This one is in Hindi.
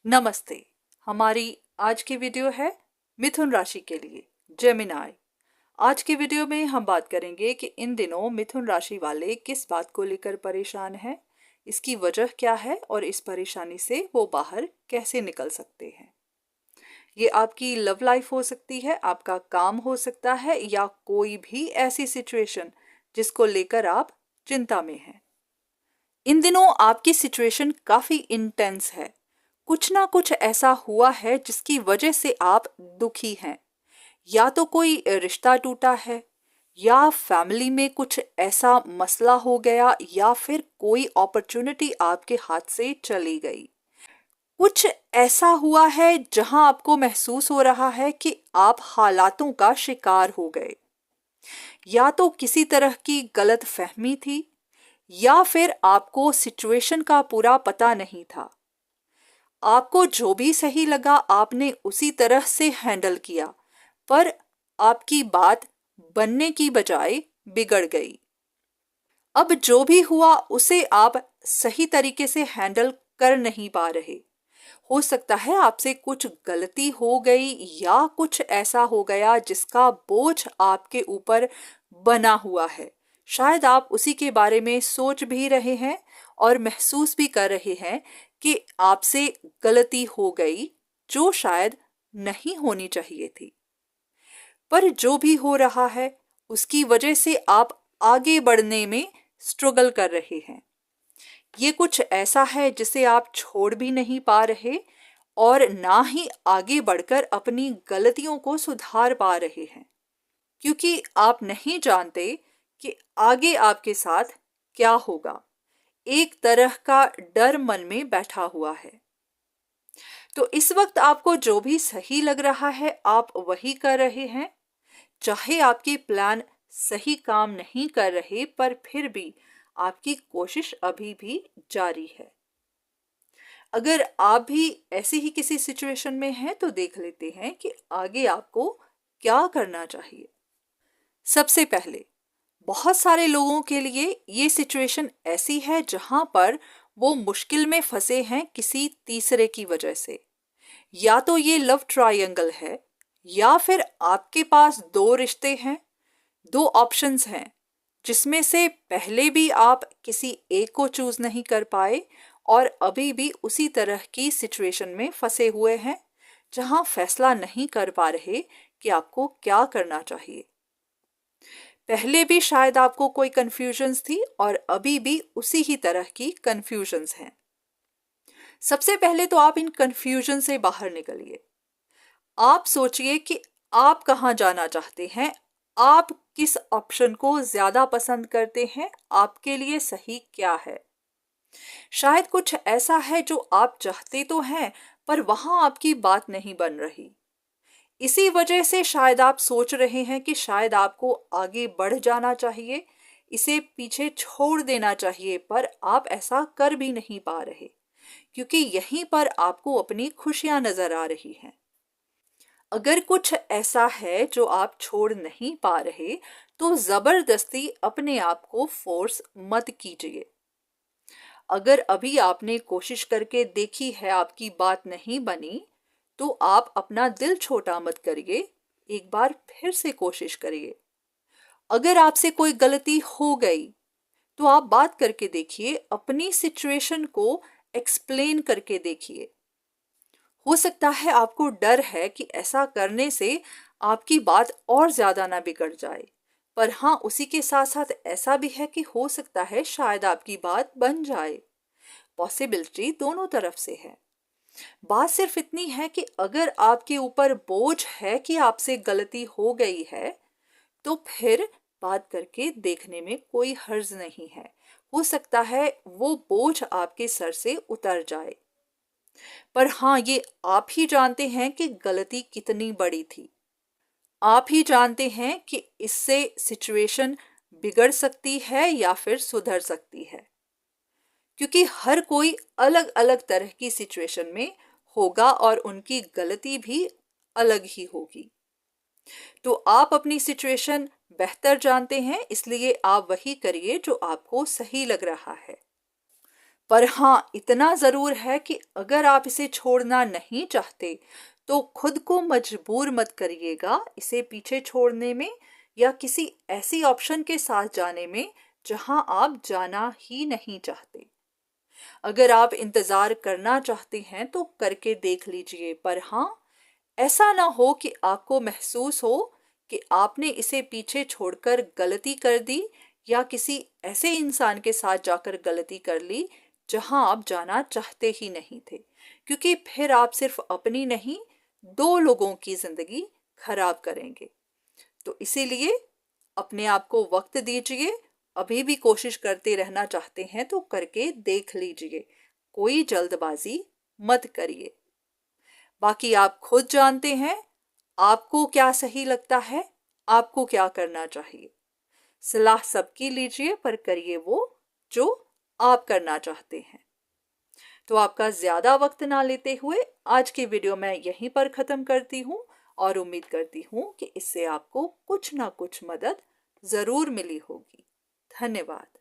नमस्ते। हमारी आज की वीडियो है मिथुन राशि के लिए, जेमिनाई। आज की वीडियो में हम बात करेंगे कि इन दिनों मिथुन राशि वाले किस बात को लेकर परेशान हैं, इसकी वजह क्या है और इस परेशानी से वो बाहर कैसे निकल सकते हैं। ये आपकी लव लाइफ हो सकती है, आपका काम हो सकता है, या कोई भी ऐसी सिचुएशन जिसको लेकर आप चिंता में हैं। इन दिनों आपकी सिचुएशन काफी इंटेंस है। कुछ ना कुछ ऐसा हुआ है जिसकी वजह से आप दुखी हैं। या तो कोई रिश्ता टूटा है, या फैमिली में कुछ ऐसा मसला हो गया, या फिर कोई अपॉर्चुनिटी आपके हाथ से चली गई। कुछ ऐसा हुआ है जहां आपको महसूस हो रहा है कि आप हालातों का शिकार हो गए। या तो किसी तरह की गलत फहमी थी, या फिर आपको सिचुएशन का पूरा पता नहीं था। आपको जो भी सही लगा आपने उसी तरह से हैंडल किया, पर आपकी बात बनने की बजाय बिगड़ गई। अब जो भी हुआ उसे आप सही तरीके से हैंडल कर नहीं पा रहे। हो सकता है आपसे कुछ गलती हो गई, या कुछ ऐसा हो गया जिसका बोझ आपके ऊपर बना हुआ है। शायद आप उसी के बारे में सोच भी रहे हैं और महसूस भी कर रहे हैं कि आपसे गलती हो गई जो शायद नहीं होनी चाहिए थी। पर जो भी हो रहा है उसकी वजह से आप आगे बढ़ने में स्ट्रगल कर रहे हैं। ये कुछ ऐसा है जिसे आप छोड़ भी नहीं पा रहे, और ना ही आगे बढ़कर अपनी गलतियों को सुधार पा रहे हैं, क्योंकि आप नहीं जानते कि आगे आपके साथ क्या होगा। एक तरह का डर मन में बैठा हुआ है। तो इस वक्त आपको जो भी सही लग रहा है आप वही कर रहे हैं। चाहे आपके प्लान सही काम नहीं कर रहे, पर फिर भी आपकी कोशिश अभी भी जारी है। अगर आप भी ऐसी ही किसी सिचुएशन में हैं तो देख लेते हैं कि आगे आपको क्या करना चाहिए। सबसे पहले, बहुत सारे लोगों के लिए ये सिचुएशन ऐसी है जहां पर वो मुश्किल में फंसे हैं किसी तीसरे की वजह से। या तो ये लव ट्रायंगल है, या फिर आपके पास दो रिश्ते हैं, दो ऑप्शंस हैं जिसमें से पहले भी आप किसी एक को चूज नहीं कर पाए, और अभी भी उसी तरह की सिचुएशन में फंसे हुए हैं जहां फैसला नहीं कर पा रहे कि आपको क्या करना चाहिए। पहले भी शायद आपको कोई कंफ्यूजन्स थी और अभी भी उसी ही तरह की कंफ्यूजन्स हैं। सबसे पहले तो आप इन कंफ्यूजन से बाहर निकलिए। आप सोचिए कि आप कहाँ जाना चाहते हैं, आप किस ऑप्शन को ज्यादा पसंद करते हैं, आपके लिए सही क्या है। शायद कुछ ऐसा है जो आप चाहते तो हैं, पर वहां आपकी बात नहीं बन रही। इसी वजह से शायद आप सोच रहे हैं कि शायद आपको आगे बढ़ जाना चाहिए, इसे पीछे छोड़ देना चाहिए, पर आप ऐसा कर भी नहीं पा रहे, क्योंकि यहीं पर आपको अपनी खुशियां नजर आ रही हैं। अगर कुछ ऐसा है जो आप छोड़ नहीं पा रहे, तो जबरदस्ती अपने आप को फोर्स मत कीजिए। अगर अभी आपने कोशिश करके देखी है, आपकी बात नहीं बनी, तो आप अपना दिल छोटा मत करिए, एक बार फिर से कोशिश करिए। अगर आपसे कोई गलती हो गई तो आप बात करके देखिए, अपनी सिचुएशन को एक्सप्लेन करके देखिए। हो सकता है आपको डर है कि ऐसा करने से आपकी बात और ज्यादा ना बिगड़ जाए, पर हाँ, उसी के साथ साथ ऐसा भी है कि हो सकता है शायद आपकी बात बन जाए। पॉसिबिलिटी दोनों तरफ से है। बात सिर्फ इतनी है कि अगर आपके ऊपर बोझ है कि आपसे गलती हो गई है, तो फिर बात करके देखने में कोई हर्ज नहीं है। हो सकता है वो बोझ आपके सर से उतर जाए। पर हाँ, ये आप ही जानते हैं कि गलती कितनी बड़ी थी। आप ही जानते हैं कि इससे सिचुएशन बिगड़ सकती है या फिर सुधर सकती है, क्योंकि हर कोई अलग अलग तरह की सिचुएशन में होगा और उनकी गलती भी अलग ही होगी। तो आप अपनी सिचुएशन बेहतर जानते हैं, इसलिए आप वही करिए जो आपको सही लग रहा है। पर हाँ, इतना ज़रूर है कि अगर आप इसे छोड़ना नहीं चाहते तो खुद को मजबूर मत करिएगा इसे पीछे छोड़ने में या किसी ऐसी ऑप्शन के साथ जाने में जहां आप जाना ही नहीं चाहते। अगर आप इंतज़ार करना चाहते हैं तो करके देख लीजिए, पर हाँ, ऐसा ना हो कि आपको महसूस हो कि आपने इसे पीछे छोड़कर गलती कर दी या किसी ऐसे इंसान के साथ जाकर गलती कर ली जहां आप जाना चाहते ही नहीं थे, क्योंकि फिर आप सिर्फ अपनी नहीं, दो लोगों की जिंदगी खराब करेंगे। तो इसीलिए अपने आप को वक्त दीजिए। अभी भी कोशिश करते रहना चाहते हैं तो करके देख लीजिए, कोई जल्दबाजी मत करिए। बाकी आप खुद जानते हैं आपको क्या सही लगता है, आपको क्या करना चाहिए। सलाह सबकी लीजिए पर करिए वो जो आप करना चाहते हैं। तो आपका ज्यादा वक्त ना लेते हुए आज की वीडियो मैं यहीं पर खत्म करती हूँ और उम्मीद करती हूँ कि इससे आपको कुछ ना कुछ मदद जरूर मिली होगी। धन्यवाद।